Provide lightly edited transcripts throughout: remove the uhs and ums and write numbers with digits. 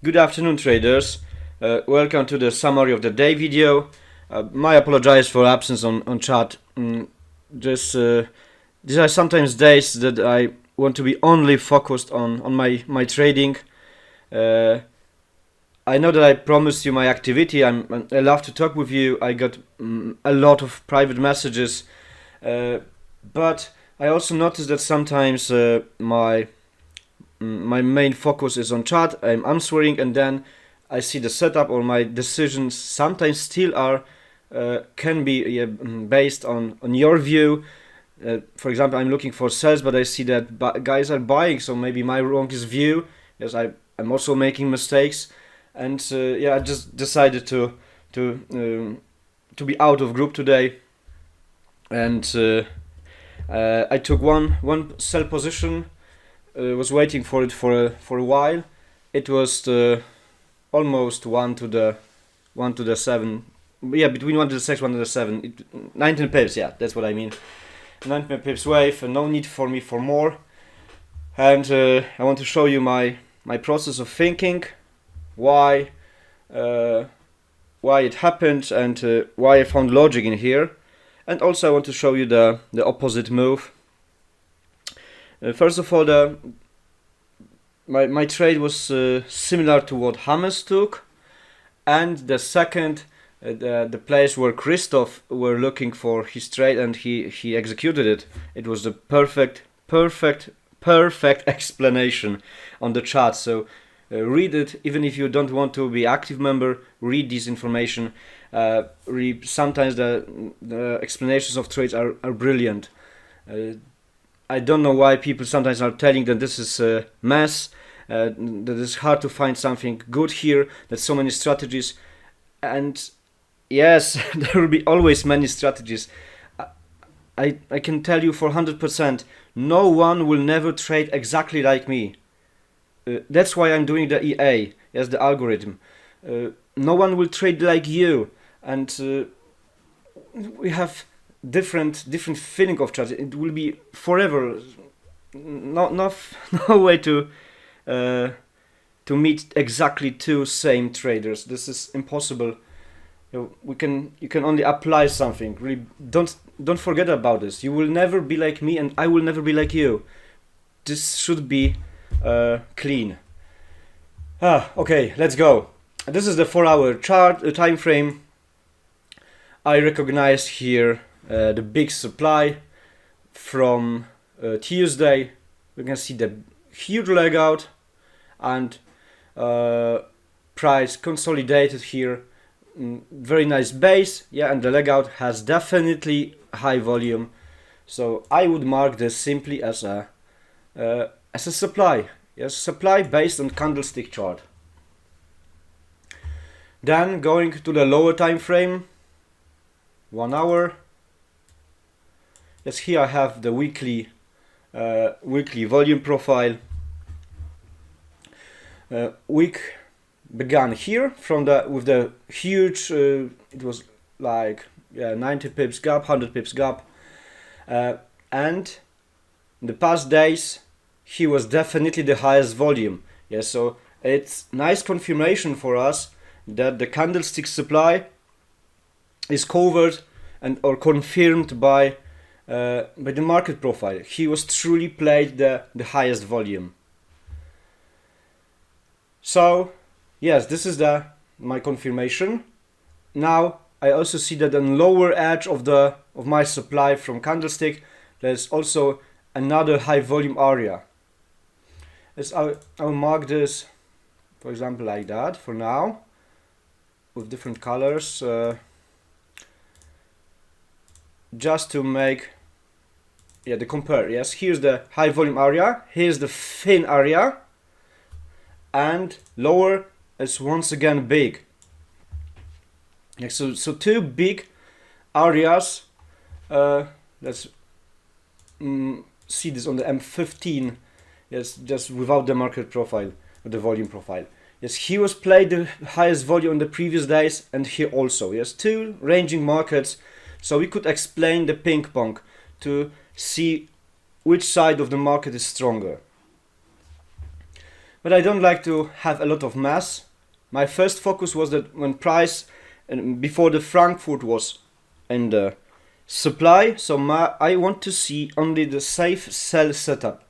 Good afternoon, traders. Welcome to the summary of the day video. My apologize for absence on chat. Just these are sometimes days that I want to be only focused on my trading. I know that I promised you my activity. I love to talk with you. I got a lot of private messages, but I also noticed that sometimes my main focus is on chat. I'm answering, and then I see the setup or my decisions sometimes still are can be based on your view. For example, I'm looking for sales, but I see that guys are buying, so maybe my wrongest view. Yes, I'm also making mistakes, and yeah, I just decided to be out of group today, and I took one sell position. Was waiting for it for a while. It was almost one to the seven. Yeah, between 1 to the 6, 1 to the 7. 19 pips, yeah, that's what I mean. 19 pips wave, no need for me for more. And I want to show you my process of thinking, why it happened, and why I found logic in here. And also I want to show you the opposite move. First of all, my trade was similar to what Hames took, and the second, the place where Christoph were looking for his trade, and he executed it. It was the perfect explanation on the chat. So read it, even if you don't want to be active member. Read this information. Sometimes the explanations of trades are brilliant. I don't know why people sometimes are telling that this is a mess, that it's hard to find something good here, that so many strategies. And yes, there will be always many strategies. I can tell you for 100%, no one will never trade exactly like me. That's why I'm doing the EA, as the algorithm. No one will trade like you, and we have different feeling of charts. It will be forever. No way to meet exactly two same traders. This is impossible. You can only apply something. Really, don't forget about this. You will never be like me, and I will never be like you. This should be clean. Okay, let's go. This is the 4-hour chart time frame. I recognize here the big supply from Tuesday. We can see the huge leg out, and price consolidated here. Very nice base, yeah, and the leg out has definitely high volume. So I would mark this simply as a supply. Yes, supply based on candlestick chart. Then going to the lower time frame, 1 hour. Yes, here I have the weekly volume profile. Week began here with the huge. It was like 90 pips gap, 100 pips gap, and in the past days he was definitely the highest volume. Yes, so it's nice confirmation for us that the candlestick supply is covered and or confirmed by the market profile. He was truly played the highest volume. So yes, this is my confirmation. Now I also see that on lower edge of my supply from candlestick, there's also another high volume area. As I'll mark this, for example, like that for now, with different colors, just to make the compare. Yes, here's the high volume area, here's the thin area, and lower is once again big. So two big areas. Let's see this on the M15. Yes, just without the market profile, the volume profile. Yes, he was played the highest volume on the previous days, and here also. Yes, two ranging markets. So we could explain the ping pong to see which side of the market is stronger. but I don't like to have a lot of mass. My first focus was that when price before the Frankfurt was in the supply, so I want to see only the safe sell setup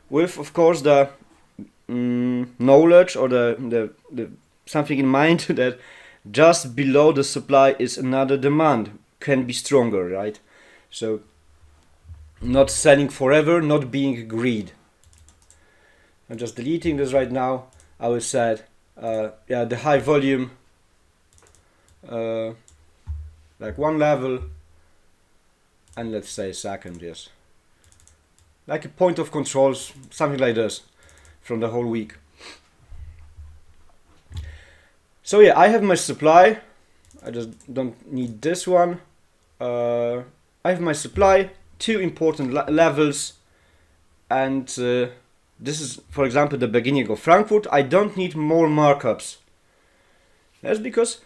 with, of course, the knowledge or the something in mind that just below the supply is another demand, can be stronger, right? So not selling forever, not being greed. I'm just deleting this right now. I will set yeah, the high volume like one level, and let's say second, yes, like a point of control, something like this from the whole week. So yeah, I have my supply. I just don't need this one. I have my supply, two important levels, and this is, for example, the beginning of Frankfurt. I don't need more markups. That's because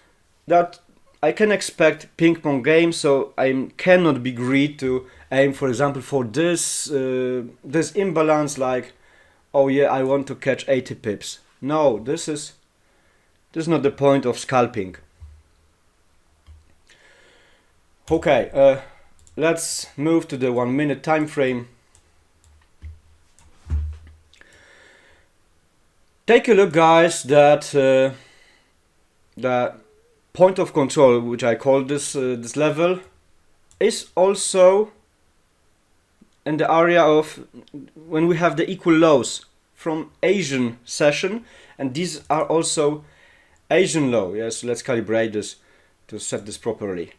that I can expect ping pong game, so I cannot be greedy to aim, for example, for this this imbalance, like, oh yeah, I want to catch 80 pips. No, this is not the point of scalping. Okay, let's move to the 1 minute time frame. Take a look, guys, that the point of control, which I call this this level, is also in the area of when we have the equal lows from Asian session, and these are also Asian low. Yes, let's calibrate this to set this properly.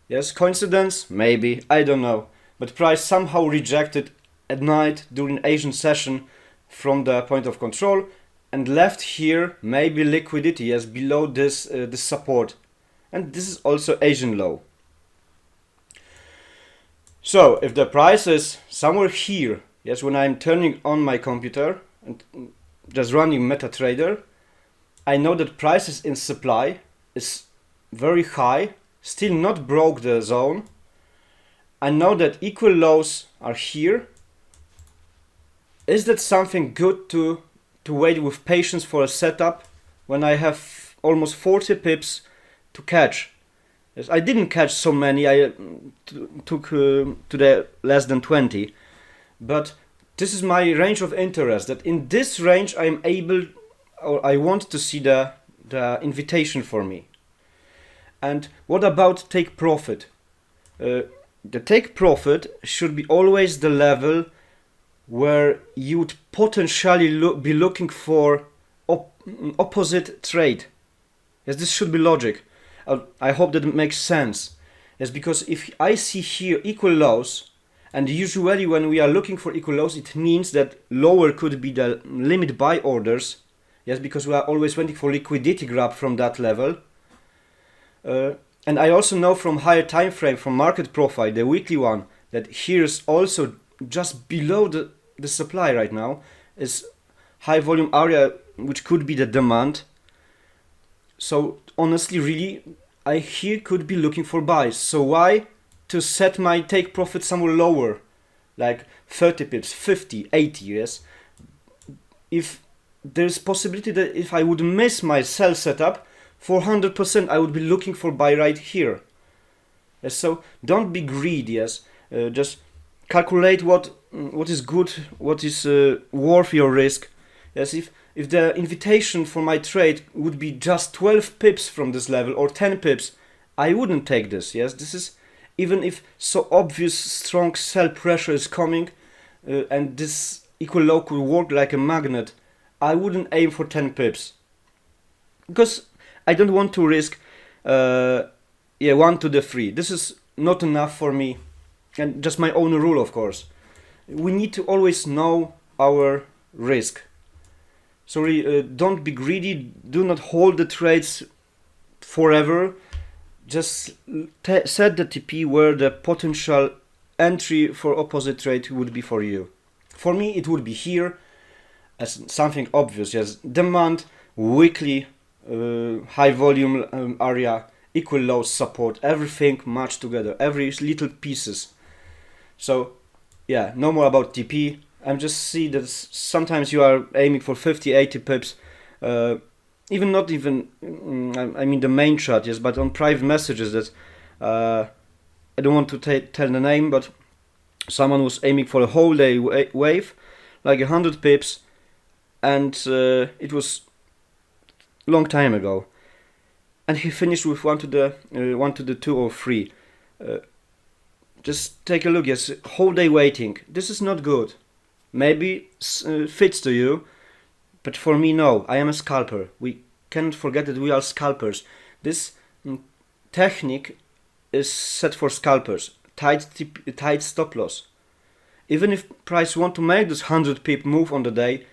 Yes, coincidence? Maybe, I don't know. But price somehow rejected at night during Asian session from the point of control and left here maybe liquidity, yes, below this this support. And this is also Asian low. So if the price is somewhere here, yes, when I'm turning on my computer and just running MetaTrader, I know that prices in supply is very high, still not broke the zone. I know that equal lows are here. Is that something good to wait with patience for a setup when I have almost 40 pips to catch? Yes, I didn't catch so many, I took to the less than 20, but this is my range of interest, that in this range I'm able, or I want to see the invitation for me. And what about take profit? The take profit should be always the level where you would potentially be looking for opposite trade. Yes, this should be logic. I hope that it makes sense. Yes, because if I see here equal lows, and usually when we are looking for equal lows, it means that lower could be the limit buy orders. Yes, because we are always waiting for liquidity grab from that level. And I also know from higher time frame, from market profile, the weekly one, that here is also just below the supply right now is high volume area, which could be the demand. So honestly, really, I here could be looking for buys. So why to set my take profit somewhere lower, like 30 pips, 50, 80, yes? If there's possibility that if I would miss my sell setup, 400% I would be looking for buy right here. Yes, so don't be greedy, yes? Just calculate what is good, what is worth your risk. Yes, if the invitation for my trade would be just 12 pips from this level or 10 pips, I wouldn't take this. Yes, this is even if so obvious strong sell pressure is coming and this equal low could work like a magnet, I wouldn't aim for 10 pips because I don't want to risk 1 to the 3. This is not enough for me, and just my own rule, of course. We need to always know our risk. So don't be greedy, do not hold the trades forever. Just set the TP where the potential entry for opposite trade would be for you. For me, it would be here as something obvious. Yes, demand, weekly, high volume area, equal lows, support, everything matched together, every little pieces. So yeah, no more about TP. I'm just see that sometimes you are aiming for 50, 80 pips, even not even, I mean the main chat, yes, but on private messages that, I don't want to tell the name, but someone was aiming for a whole day wave, like 100 pips, and it was long time ago, and he finished with 1 to the 2 or 3. Just take a look, yes, whole day waiting. This is not good. Maybe fits to you, but for me, no. I am a scalper. We can't forget that we are scalpers. This technique is set for scalpers. Tight stop loss. Even if price want to make this 100 pip move on the day,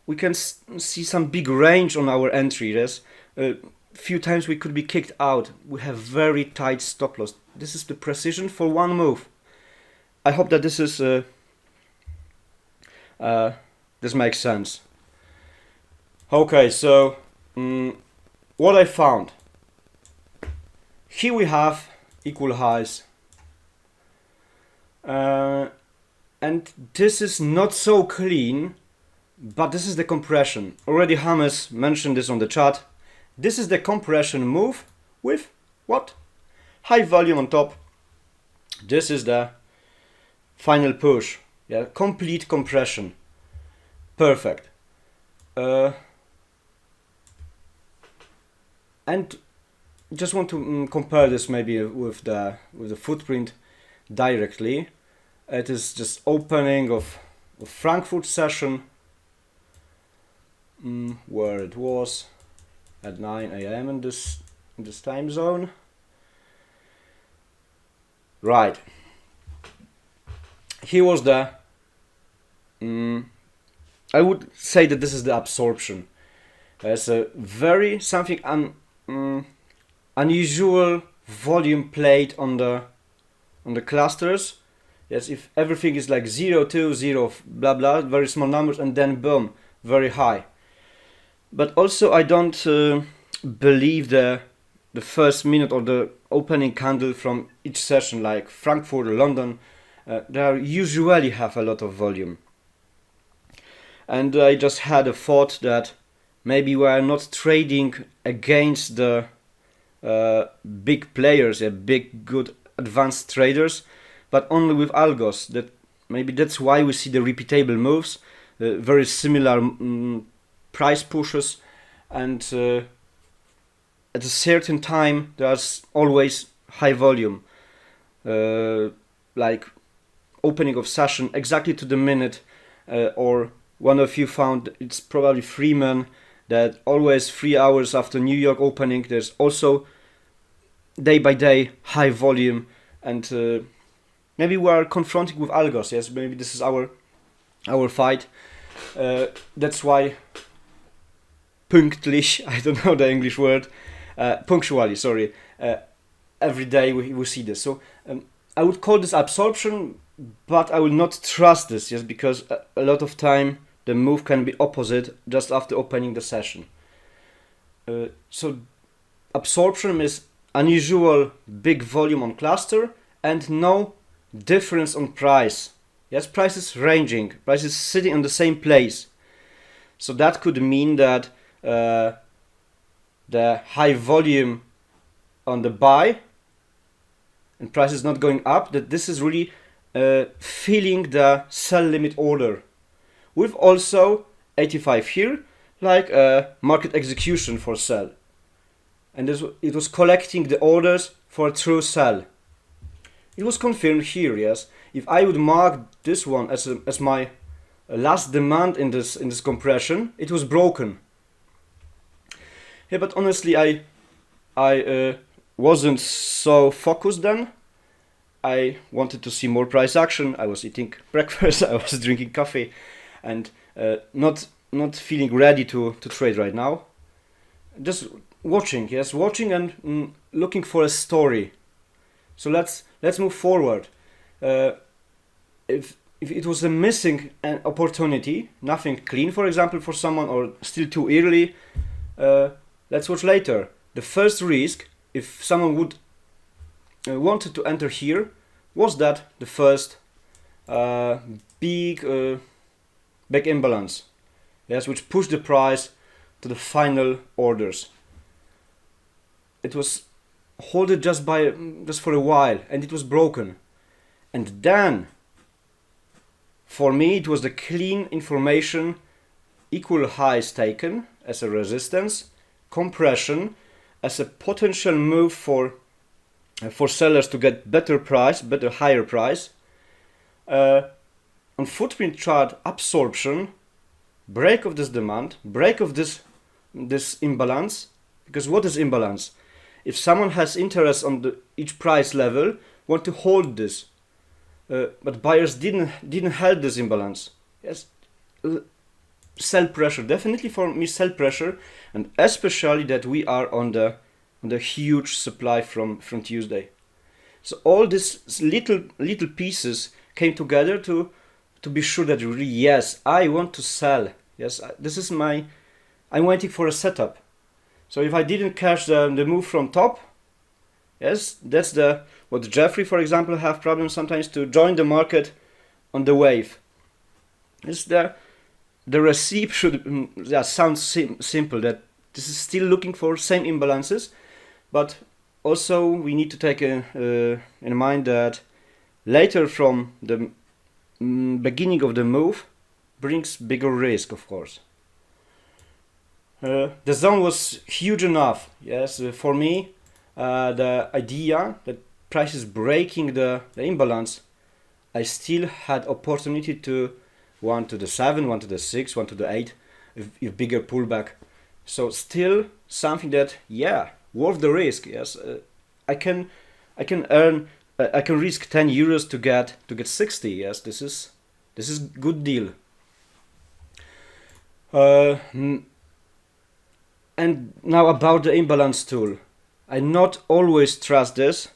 we can see some big range on our entry. Yes, few times we could be kicked out. We have very tight stop loss. This is the precision for one move. I hope that this is this makes sense. Okay, so what I found. Here we have equal highs. And this is not so clean, but this is the compression. Already James mentioned this on the chat. This is the compression move with what? High volume on top. This is the final push. Yeah, complete compression. Perfect. And just want to compare this maybe with the footprint directly. It is just opening of Frankfurt session, where it was at 9 a.m. in this time zone. Right. Here was the. I would say that this is the absorption. There's a very something unusual volume played on the clusters. Yes, if everything is like 0, 2, 0, blah blah, very small numbers, and then boom, very high. But also I don't believe the first minute or the opening candle from each session, like Frankfurt or London, they usually have a lot of volume. And I just had a thought that maybe we are not trading against the big players, big good advanced traders, but only with algos. That maybe that's why we see the repeatable moves, very similar price pushes, and at a certain time there's always high volume, like opening of session exactly to the minute, or one of you found it's probably Freeman that always 3 hours after New York opening there's also day by day high volume, and maybe we are confronting with algos. Yes, maybe this is our fight. That's why pünktlich, I don't know the English word, punctually, sorry, every day we see this. So I would call this absorption, but I will not trust this, yes, because a lot of time the move can be opposite just after opening the session. So absorption is unusual big volume on cluster and no difference on price. Yes, price is ranging, price is sitting on the same place. So that could mean that the high volume on the buy and price is not going up, that this is really filling the sell limit order. With also 85 here, like market execution for sell. And it was collecting the orders for a true sell. It was confirmed here, yes. If I would mark this one as my last demand in this compression, it was broken. Yeah, but honestly, I wasn't so focused then. I wanted to see more price action. I was eating breakfast, I was drinking coffee, and not feeling ready to trade right now. Just watching, yes, watching and looking for a story. So let's move forward. If it was a missing opportunity, nothing clean, for example, for someone, or still too early, let's watch later. The first risk, if someone would wanted to enter here, was that the first big big imbalance, yes, which pushed the price to the final orders. It was holded just for a while, and it was broken. And then, for me, it was the clean information, equal highs taken as a resistance, compression as a potential move for sellers to get better higher price. On footprint chart, absorption, break of this demand, break of this imbalance. Because what is imbalance? If someone has interest on each price level, want to hold this, but buyers didn't hold this imbalance. Yes, sell pressure, definitely for me sell pressure, and especially that we are on the huge supply from Tuesday. So all these little pieces came together to be sure that really, yes, I want to sell. Yes, this is I'm waiting for a setup. So if I didn't catch the move from top, yes, that's what Jeffrey, for example, have problems sometimes to join the market on the wave. It's the recipe should sound simple, that this is still looking for same imbalances, but also we need to take in mind that later from the beginning of the move brings bigger risk, of course. The zone was huge enough, yes, for me. The idea that price is breaking the imbalance, I still had opportunity to 1 to the 7, 1 to the 6, 1 to the 8, if bigger pullback. So still something that, yeah, worth the risk. Yes, I can risk 10 euros to get 60. Yes, this is good deal. And now about the imbalance tool. I not always trust this.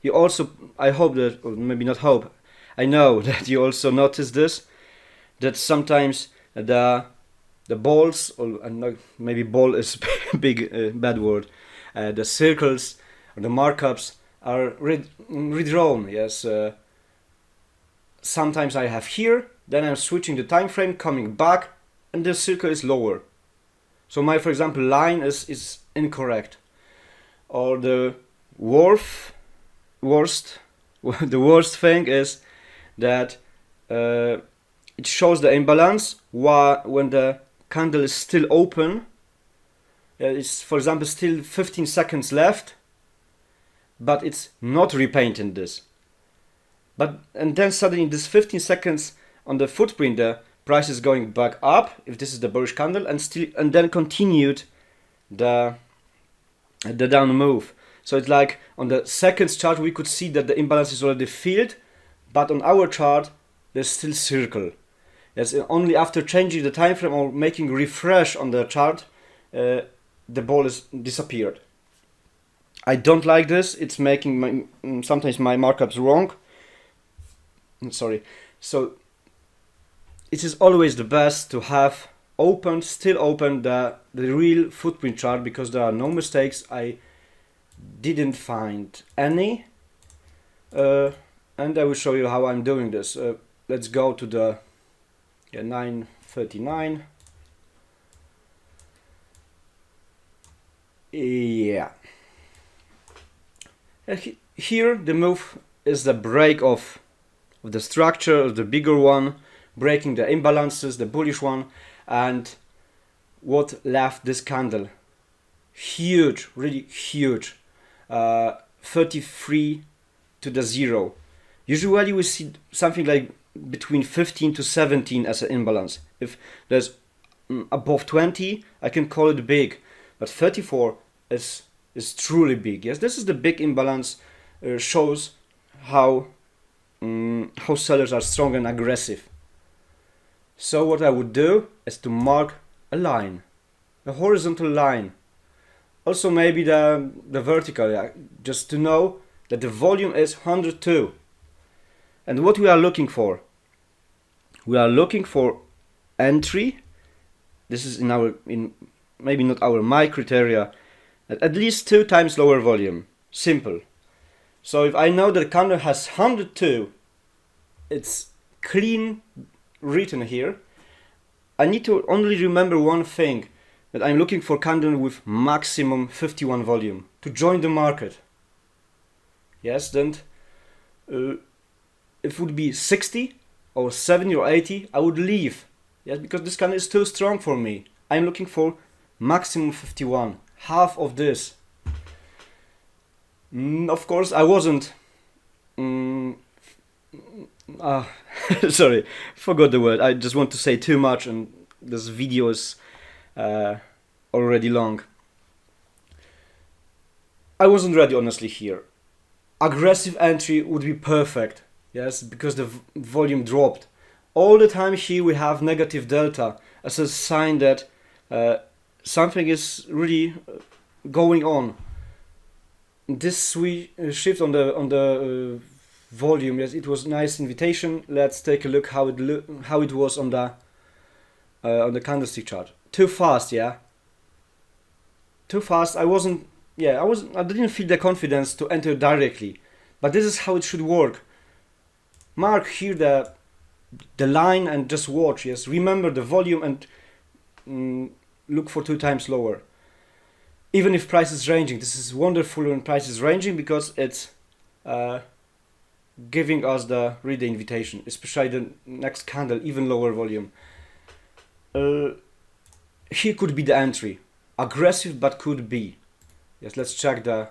You also, I hope that, or maybe not hope, I know that you also notice this, that sometimes the balls, or maybe ball is bad word, the circles or the markups are redrawn. Yes, sometimes I have here, then I'm switching the time frame, coming back, and the circle is lower. So my, for example, line is incorrect. Or the worst thing is that it shows the imbalance when the candle is still open. It's, for example, still 15 seconds left, but it's not repainting this. And then suddenly in this 15 seconds on the footprint, the price is going back up, if this is the bullish candle, and then continued the down move. So it's like on the seconds chart we could see that the imbalance is already filled, but on our chart there's still circle. Yes, only after changing the time frame or making refresh on the chart, the ball is disappeared. I don't like this. It's making sometimes my markups wrong. Sorry. So it is always the best to have still open the real footprint chart, because there are no mistakes. I didn't find any, and I will show you how I'm doing this. Let's go to the 9:39. Yeah. Here the move is the break of the structure of the bigger one, breaking the imbalances, the bullish one, and what left this candle? Huge, really huge. 33 to the 0. Usually we see something like between 15 to 17 as an imbalance. If there's above 20, I can call it big, but 34 is truly big. Yes, this is the big imbalance. Shows how sellers are strong and aggressive. So what I would do is to mark a line, a horizontal line. Also maybe the vertical, just to know that the volume is 102. And what we are looking for? We are looking for entry. This is in maybe not my criteria, at least 2 times lower volume. Simple. So if I know that the candle has 102, it's clean written here, I need to only remember one thing, that I'm looking for candle with maximum 51 volume to join the market. Yes, then if it would be 60 or 70 or 80, I would leave. Yes, because this candle is too strong for me. I'm looking for maximum 51, half of this. Of course, I wasn't. Sorry, forgot the word. I just want to say too much, and this video is already long. I wasn't ready, honestly, here. Aggressive entry would be perfect, yes, because the volume dropped. All the time here we have negative delta as a sign that something is really going on. This shift on the volume, yes, it was a nice invitation. Let's take a look how it was on the candlestick chart. Too fast, yeah. Too fast. I didn't feel the confidence to enter directly, but this is how it should work. Mark here the line and just watch. Yes, remember the volume and look for 2 times lower. Even if price is ranging, this is wonderful when price is ranging, because it's giving us the invitation, especially the next candle, even lower volume. Here could be the entry, aggressive, but could be. Yes, let's check the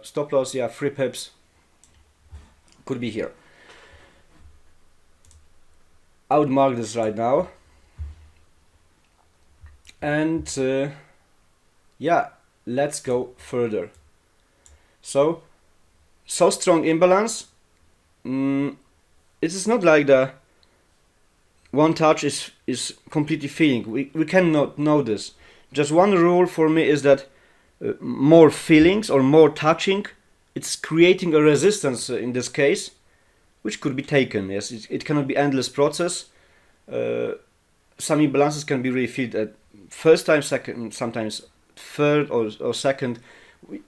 stop loss. Yeah, 3 pips could be here. I would mark this right now, and yeah, let's go further. So strong imbalance. It is not like the one touch is completely feeling. We cannot know this. Just one rule for me is that more feelings or more touching, it's creating a resistance in this case, which could be taken. Yes, it cannot be endless process. Some imbalances can be really felt at first time, second, sometimes third or second.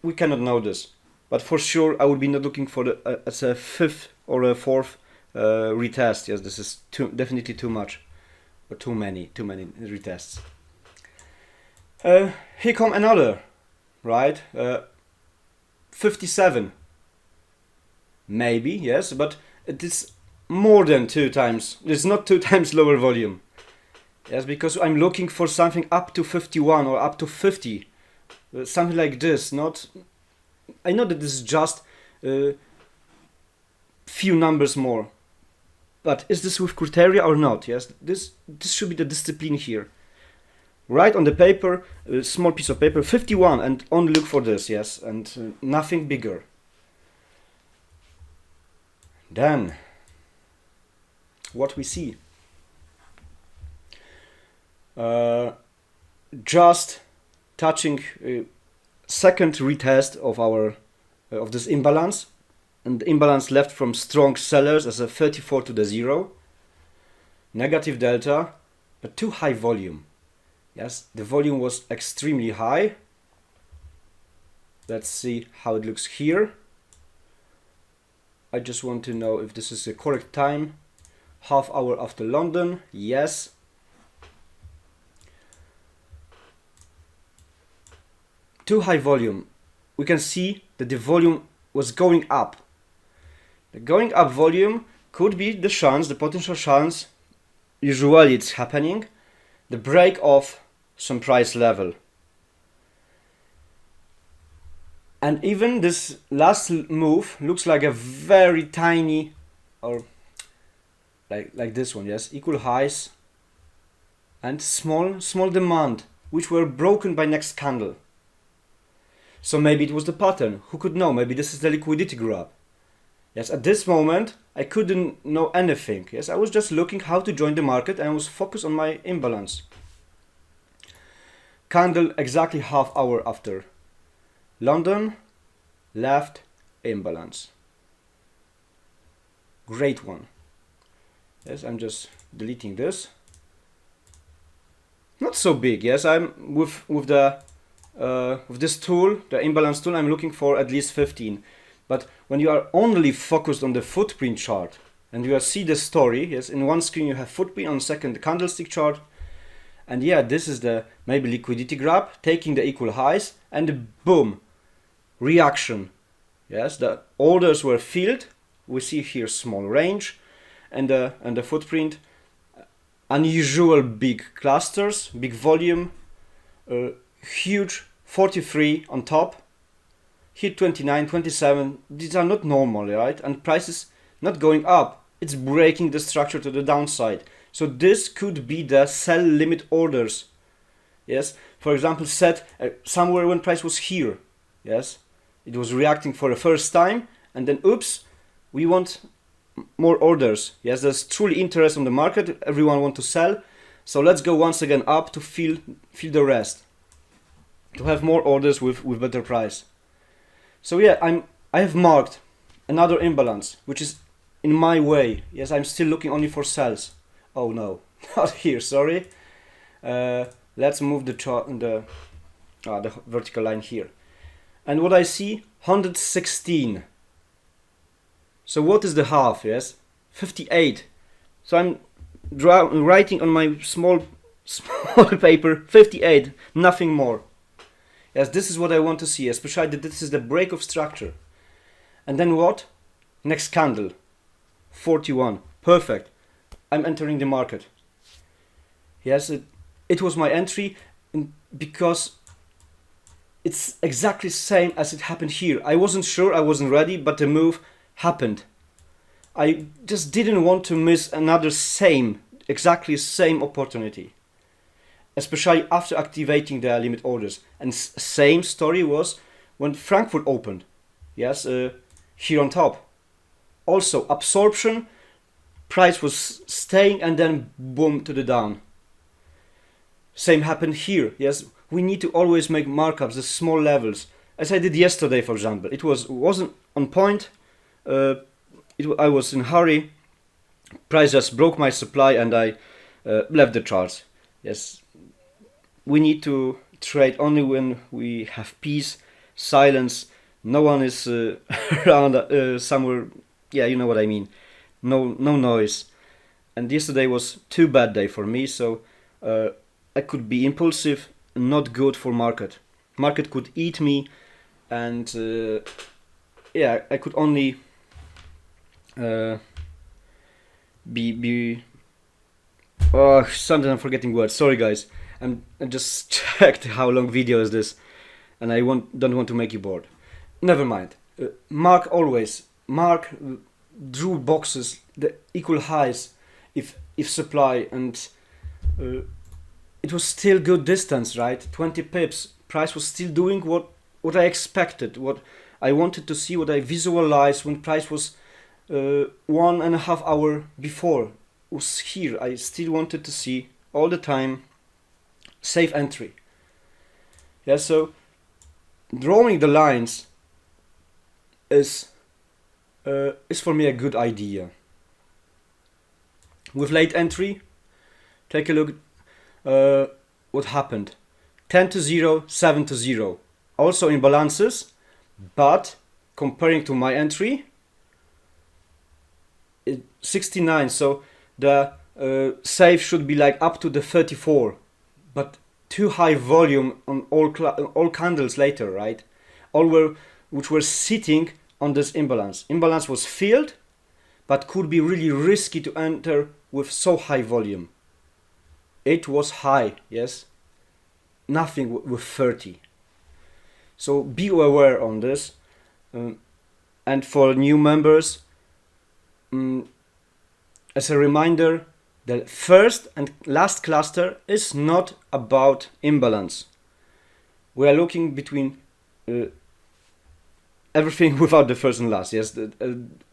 We cannot know this, but for sure I would be not looking for as a 5th or a 4th retest. Yes, this is definitely too much, or too many retests. Here come another, right? 57. Maybe, yes, but it is more than 2 times. It's not 2 times lower volume. Yes, because I'm looking for something up to 51 or up to 50. Something like this. Not. I know that this is just few numbers more. But is this with criteria or not? Yes, this should be the discipline here. Write on the paper, a small piece of paper, 51, and only look for this, yes, and nothing bigger. Then, what we see? Just touching second retest of our of this imbalance, and the imbalance left from strong sellers as a 34 to the 0. Negative delta, but too high volume. Yes, the volume was extremely high. Let's see how it looks here. I just want to know if this is the correct time. Half hour after London, yes. Too high volume. We can see that the volume was going up. The going up volume could be the chance, the potential chance, usually it's happening, the break of some price level. And even this last move looks like a very tiny, or like this one, yes, equal highs and small demand, which were broken by next candle. So maybe it was the pattern, who could know? Maybe this is the liquidity grab. Yes, at this moment I couldn't know anything. Yes, I was just looking how to join the market and I was focused on my imbalance. Candle exactly half hour after London, left imbalance. Great one. Yes, I'm just deleting this. Not so big. Yes, I'm with this tool, the imbalance tool. I'm looking for at least 15. But when you are only focused on the footprint chart and you see the story, yes, in one screen you have footprint, on second the candlestick chart, And yeah, this is the maybe liquidity grab, taking the equal highs, and boom, reaction. Yes, the orders were filled. We see here small range, and the footprint, unusual big clusters, big volume, huge 43 on top, here 29, 27. These are not normal, right? And prices not going up. It's breaking the structure to the downside. So this could be the sell limit orders. Yes, for example, set somewhere when price was here. Yes, it was reacting for the first time, and then oops, we want more orders. Yes, there's truly interest on the market. Everyone want to sell, so let's go once again up to fill the rest, to have more orders with better price. So yeah, I have marked another imbalance, which is in my way. Yes, I'm still looking only for sells. Oh no, not here. Sorry. Let's move the vertical line here, and what I see, 116. So what is the half? Yes, 58. So I'm writing on my small paper 58, nothing more. Yes, this is what I want to see, especially that this is the break of structure. And then what? Next candle, 41. Perfect. I'm entering the market. Yes, it was my entry because it's exactly the same as it happened here. I wasn't sure, I wasn't ready, but the move happened. I just didn't want to miss another exactly same opportunity, especially after activating the limit orders. And same story was when Frankfurt opened. Yes, here on top. Also absorption, price was staying and then boom to the down. Same happened here. Yes, we need to always make markups, the small levels, as I did yesterday, for example. It wasn't on point. I was in a hurry. Price just broke my supply and I left the charts. Yes, we need to trade only when we have peace, silence. No one is around somewhere. Yeah, you know what I mean. No noise. And yesterday was too bad day for me, so I could be impulsive, not good for market. Market could eat me, and yeah, I could only be something. I'm forgetting words. Sorry guys. I just checked how long video is this, and I don't want to make you bored. Never mind. Mark always. Mark drew boxes, the equal highs, if supply, and it was still good distance, right? 20 pips. Price was still doing what I expected, what I wanted to see, what I visualized when price was 1.5 hours before. Was here. I still wanted to see all the time safe entry. Yeah, so drawing the lines is for me a good idea. With late entry, take a look what happened. 10 to 0, 7 to 0. Also imbalances, but comparing to my entry, 69. So the safe should be like up to the 34, but too high volume on all candles later, right? Which were sitting on this imbalance. Imbalance was filled, but could be really risky to enter with so high volume. It was high, yes. Nothing with 30. So be aware on this. And for new members, as a reminder, the first and last cluster is not about imbalance. We are looking between everything without the first and last. Yes,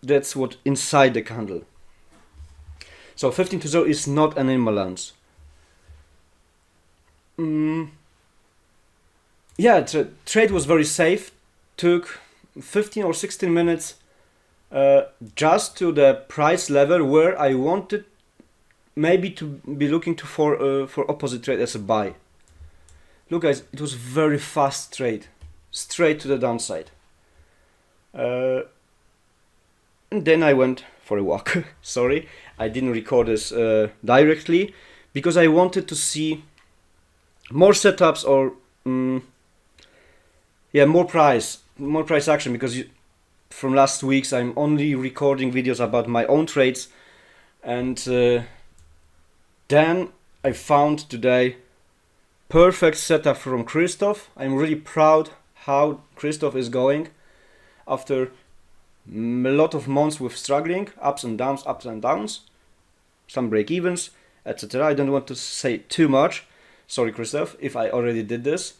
that's what inside the candle. So 15 to 0 is not an imbalance. Yeah, trade was very safe. Took 15 or 16 minutes just to the price level where I wanted maybe to be looking for opposite trade as a buy. Look guys, it was very fast trade, straight to the downside. And then I went for a walk. Sorry, I didn't record this directly because I wanted to see more setups or yeah, more price action, because from last weeks I'm only recording videos about my own trades, and then I found today perfect setup from Christoph. I'm really proud how Christoph is going after a lot of months with struggling, ups and downs, some break evens, etc. I don't want to say too much. Sorry, Christoph, if I already did this.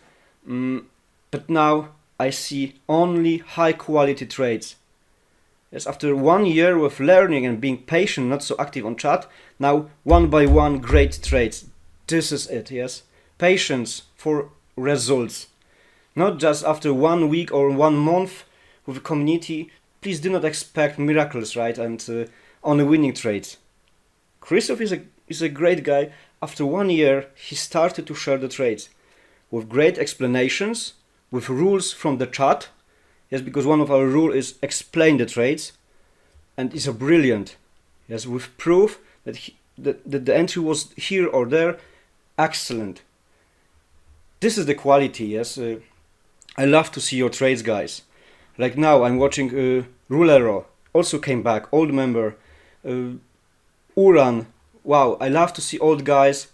But now I see only high quality trades. Yes, after 1 year with learning and being patient, not so active on chat, now one by one great trades. This is it, yes. Patience for results. Not just after 1 week or 1 month with a community. Please do not expect miracles, right? And only winning trades. Christoph is a great guy. After 1 year, he started to share the trades with great explanations, with rules from the chat. Yes, because one of our rules is explain the trades, and it's a brilliant. Yes, with proof that that the entry was here or there. Excellent. This is the quality. Yes, I love to see your trades, guys. Like now, I'm watching Rulero, also came back, old member. Uran, wow, I love to see old guys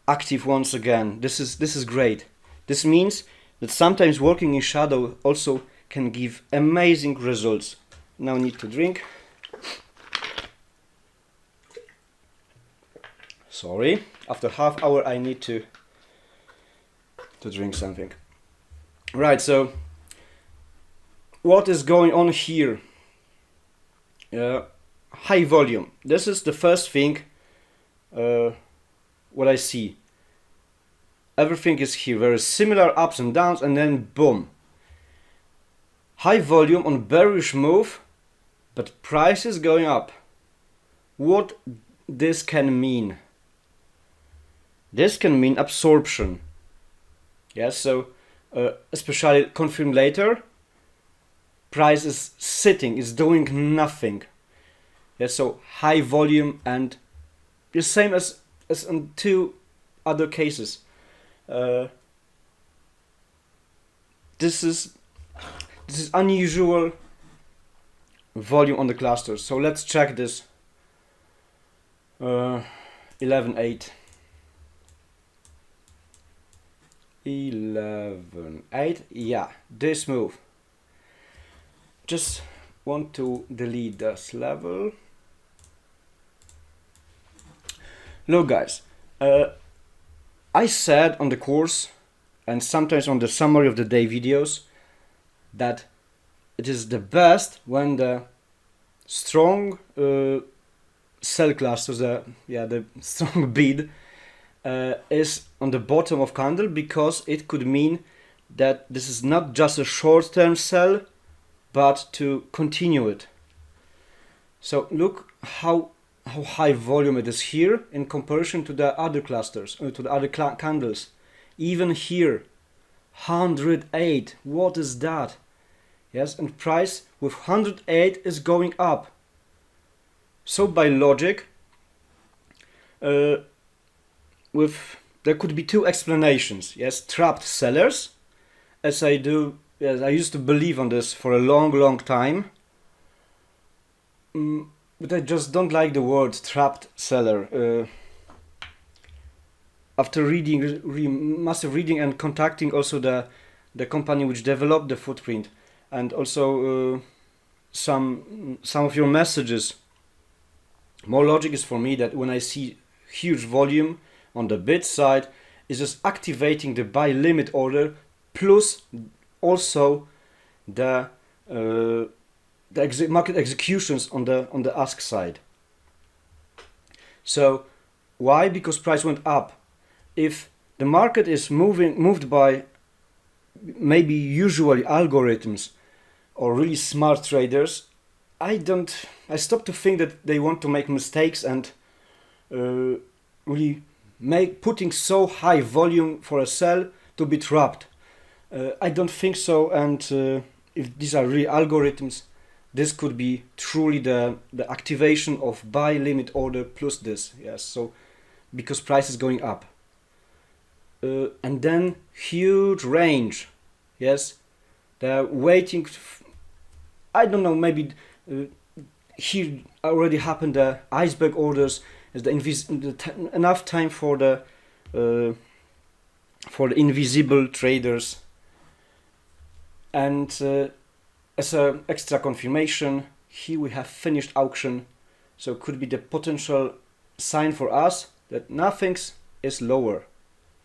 active once again. This is great. This means that sometimes working in shadow also can give amazing results. Now I need to drink. Sorry, after half hour I need to drink something. Right, so what is going on here? High volume. This is the first thing what I see. Everything is here, very similar ups and downs, and then boom. High volume on bearish move, but price is going up. What this can mean? This can mean absorption. Yes, so especially confirm later. Price is sitting, is doing nothing. Yes, so high volume, and the same as in 2 other cases. This is unusual volume on the clusters. So let's check this. 11.8. 11.8. Yeah, this move. Just want to delete this level. Look, guys, I said on the course and sometimes on the summary of the day videos that it is the best when the strong sell clusters, the strong bid is on the bottom of candle, because it could mean that this is not just a short-term sell, but to continue it. So look how high volume it is here in comparison to the other clusters, to the other candles. Even here, 108. What is that? Yes, and price with 108 is going up. So by logic, there could be 2 explanations. Yes, trapped sellers, as I used to believe on this for a long time. But I just don't like the word trapped seller. After reading, massive reading, and contacting also the company which developed the footprint, and also some of your messages, more logic is for me that when I see huge volume on the bid side, is just activating the buy limit order, plus also the market executions on the ask side. So why? Because price went up. If the market is moved by maybe usually algorithms or really smart traders, I stop to think that they want to make mistakes and really putting so high volume for a sell to be trapped. I don't think so, and if these are real algorithms, this could be truly the activation of buy limit order plus this. Yes, so because price is going up. and then huge range. Yes, they're waiting. I don't know, maybe here already happened the iceberg orders. Is enough time for the invisible traders, and as an extra confirmation, here we have finished auction, so it could be the potential sign for us that nothing is lower.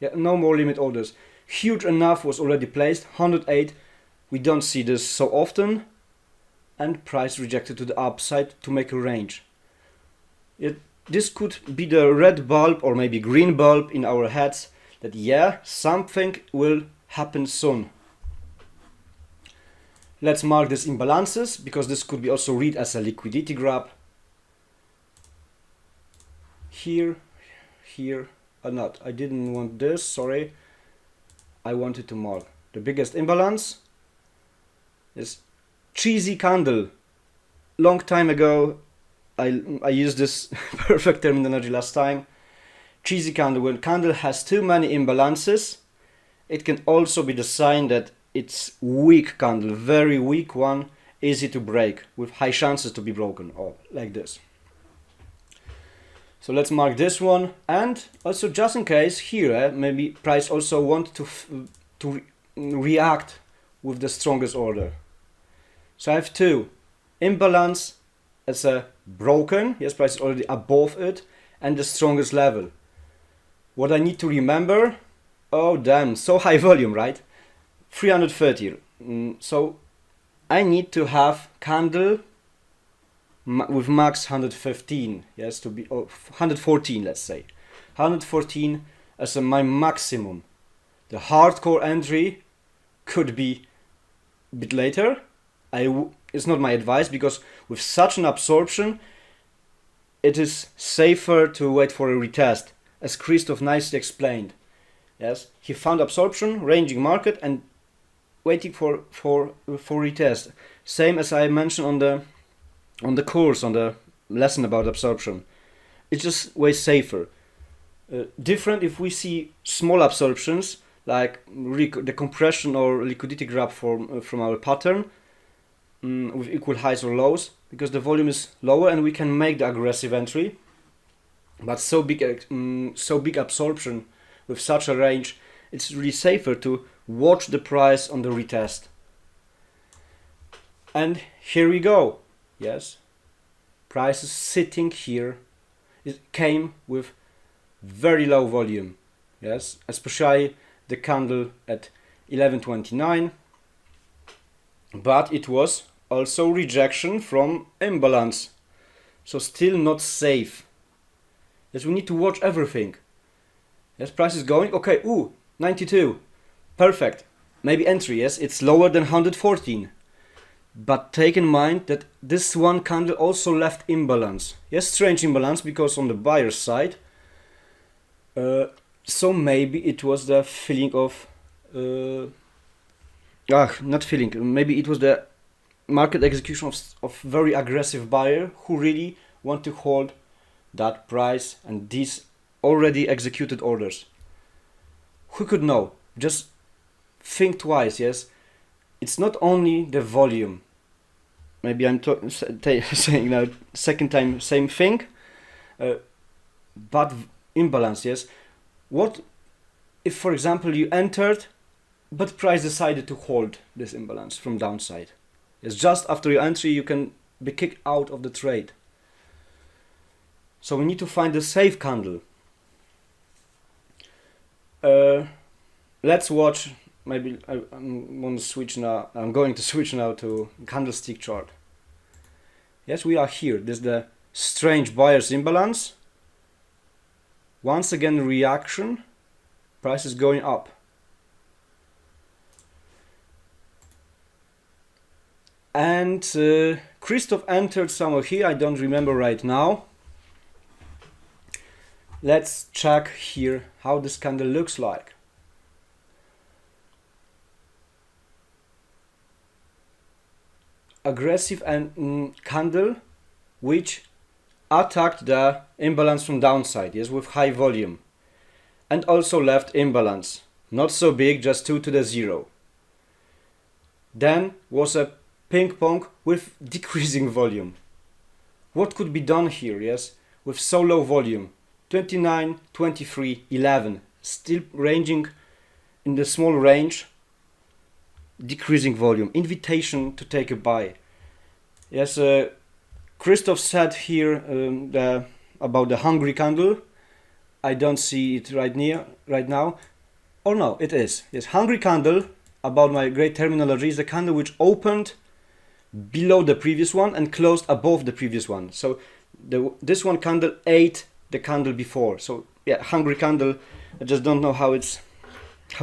Yeah, no more limit orders. Huge enough was already placed, 108. We don't see this so often, and price rejected to the upside to make a range. This could be the red bulb or maybe green bulb in our heads that yeah, something will happen soon. Let's mark these imbalances because this could be also read as a liquidity grab. Here, not. I didn't want this, sorry. I wanted to mark the biggest imbalance. This cheesy candle. Long time ago, I used this perfect terminology last time. Cheesy candle. When candle has too many imbalances, it can also be the sign that it's weak candle, very weak one, easy to break, with high chances to be broken, or like this. So let's mark this one, and also just in case here, maybe price also want to react with the strongest order. So I have two, imbalance as a broken, yes, price is already above it, and the strongest level. What I need to remember, oh damn, so high volume, right? 330. So I need to have candle with max 115, yes, to be 114, let's say 114 as my maximum. The hardcore entry could be a bit later. It's not my advice, because with such an absorption it is safer to wait for a retest, as Christoph nicely explained. Yes, he found absorption, ranging market, and waiting for retest. Same as I mentioned on the course, on the lesson about absorption. It's just way safer. Different if we see small absorptions like the compression or liquidity grab from our pattern with equal highs or lows, because the volume is lower and we can make the aggressive entry. But so big absorption with such a range, it's really safer to watch the price on the retest. And here we go. Yes, price is sitting here. It came with very low volume. Yes, especially the candle at 11.29, but it was also rejection from imbalance, so still not safe. Yes, we need to watch everything. Yes, price is going, okay, 92, perfect, maybe entry. Yes, it's lower than 114, but take in mind that this one candle also left imbalance. Yes, strange imbalance, because on the buyer's side, so maybe it was the feeling of not feeling, maybe it was the market execution of very aggressive buyer who really want to hold that price and these already executed orders. Who could know? Just think twice. Yes, it's not only the volume. Maybe I'm saying now second time same thing, but imbalance. Yes, what if, for example, you entered but price decided to hold this imbalance from downside? Yes, just after your entry you can be kicked out of the trade. So we need to find a safe candle. Let's watch. Maybe I'm going to switch now. I'm going to switch now to candlestick chart. Yes, we are here. This is the strange buyer's imbalance. Once again, reaction. Price is going up. And Christoph entered somewhere here. I don't remember right now. Let's check here how this candle looks like. Aggressive and candle which attacked the imbalance from downside, yes, with high volume. and also left imbalance. Not so big, just 2 to the 0. Then was a ping pong with decreasing volume. What could be done here, yes, with so low volume? 29, 23, 11, still ranging in the small range, decreasing volume, invitation to take a buy. Yes, Christoph said here about the hungry candle. I don't see it right now. Oh no, it is. Yes, hungry candle, about my great terminology, is the candle which opened below the previous one and closed above the previous one. So this one candle ate the candle before. So yeah, hungry candle. I just don't know how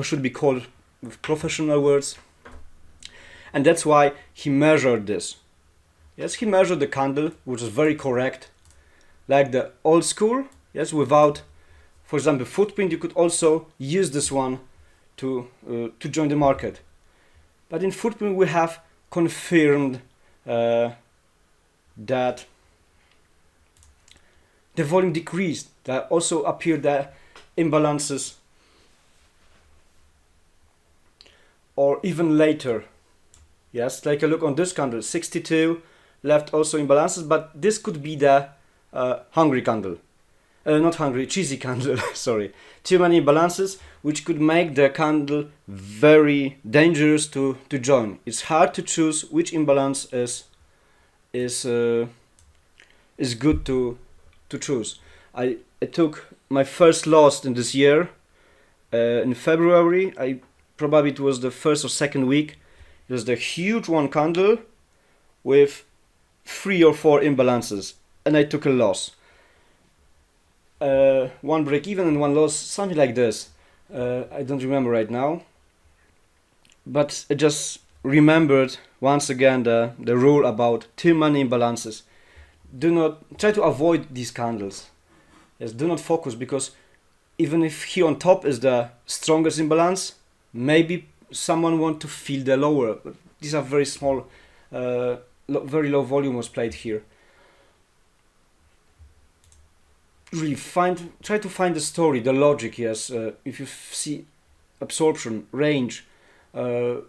should be called with professional words. And that's why he measured this. Yes, he measured the candle, which is very correct, like the old school. Yes, without, for example, footprint, you could also use this one to join the market. But in footprint, we have confirmed that the volume decreased. There also appeared the imbalances, or even later. Yes, take a look on this candle, 62, left also imbalances, but this could be the hungry candle. Not hungry, cheesy candle, sorry. Too many imbalances, which could make the candle very dangerous to join. It's hard to choose which imbalance is good to choose. I took my first loss in this year in February. Probably it was the first or second week. It was the huge one candle with 3 or 4 imbalances, and I took a loss. One break even and one loss, something like this. I don't remember right now, but I just remembered once again the rule about too many imbalances. Do not try to avoid these candles. Yes, do not focus, because even if here on top is the strongest imbalance, maybe someone want to fill the lower. These are very small, very low volume was played here. Really try to find the story, the logic. Yes, if you see absorption, range, than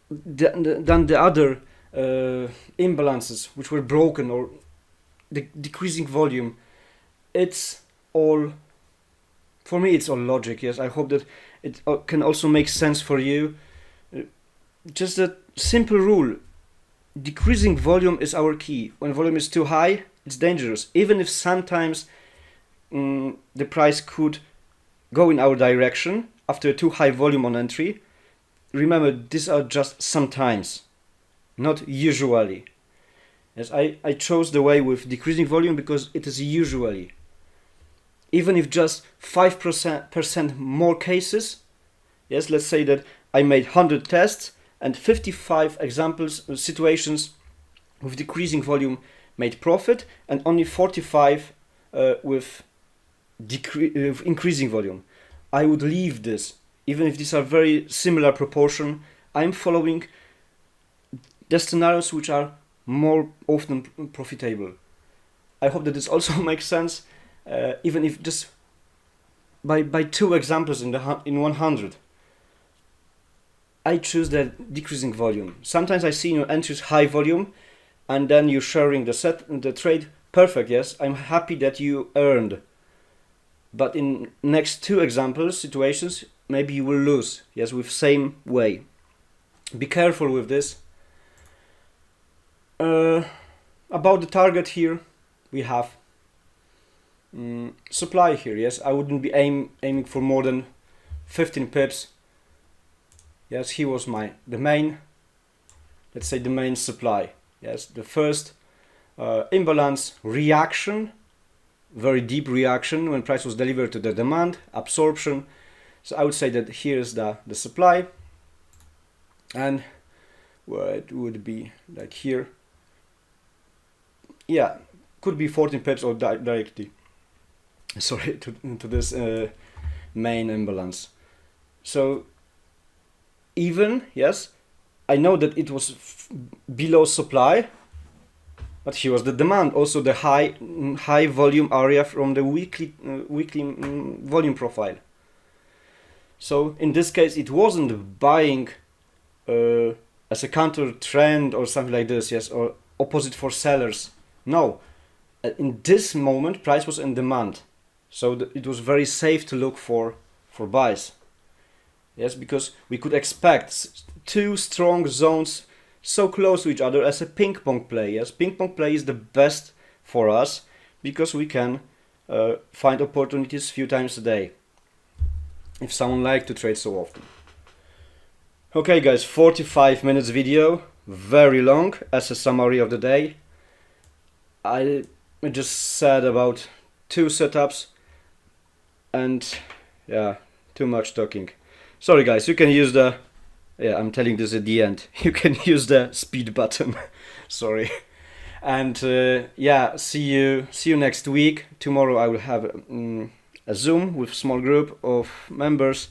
the other imbalances which were broken, or the decreasing volume, it's all, for me, it's all logic. Yes, I hope that it can also make sense for you. Just a simple rule: decreasing volume is our key. When volume is too high, it's dangerous. Even if sometimes the price could go in our direction after a too high volume on entry, remember, these are just sometimes, not usually. Yes, I chose the way with decreasing volume because it is usually. Even if just 5% more cases, yes, let's say that I made 100 tests and 55 examples, situations with decreasing volume made profit, and only 45 with increasing volume. I would leave this, even if these are very similar proportion. I'm following the scenarios which are more often profitable. I hope that this also makes sense, even if just by 2 examples in 100. I choose the decreasing volume. Sometimes I see in your entries high volume, and then you're sharing the trade. Perfect, yes, I'm happy that you earned. But in next 2 examples, situations, maybe you will lose, yes, with same way. Be careful with this. About the target here, we have supply here, yes, I wouldn't be aiming for more than 15 pips. Yes, he was the main, let's say the main supply. Yes, the first imbalance reaction, very deep reaction when price was delivered to the demand, absorption. So I would say that here's the supply, and where it would be like here. Yeah, could be 14 pips or directly. Sorry, to this main imbalance. So even, yes, I know that it was below supply, But here was the demand, also the high volume area from the weekly volume profile. So in this case, it wasn't buying as a counter trend or something like this, yes, or opposite for sellers. No, in this moment, price was in demand, so it was very safe to look for buys. Yes, because we could expect two strong zones so close to each other as a ping pong play. Yes, ping pong play is the best for us because we can find opportunities few times a day if someone like to trade so often. Okay guys, 45 minutes video, very long as a summary of the day. I just said about 2 setups and yeah, too much talking. Sorry guys, you can use the, yeah, I'm telling this at the end, you can use the speed button. Sorry. And yeah, see you next week. Tomorrow I will have a Zoom with small group of members,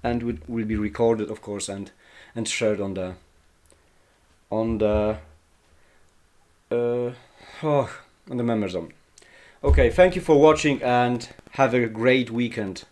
and will be recorded, of course, and shared on the member zone. Okay, thank you for watching and have a great weekend.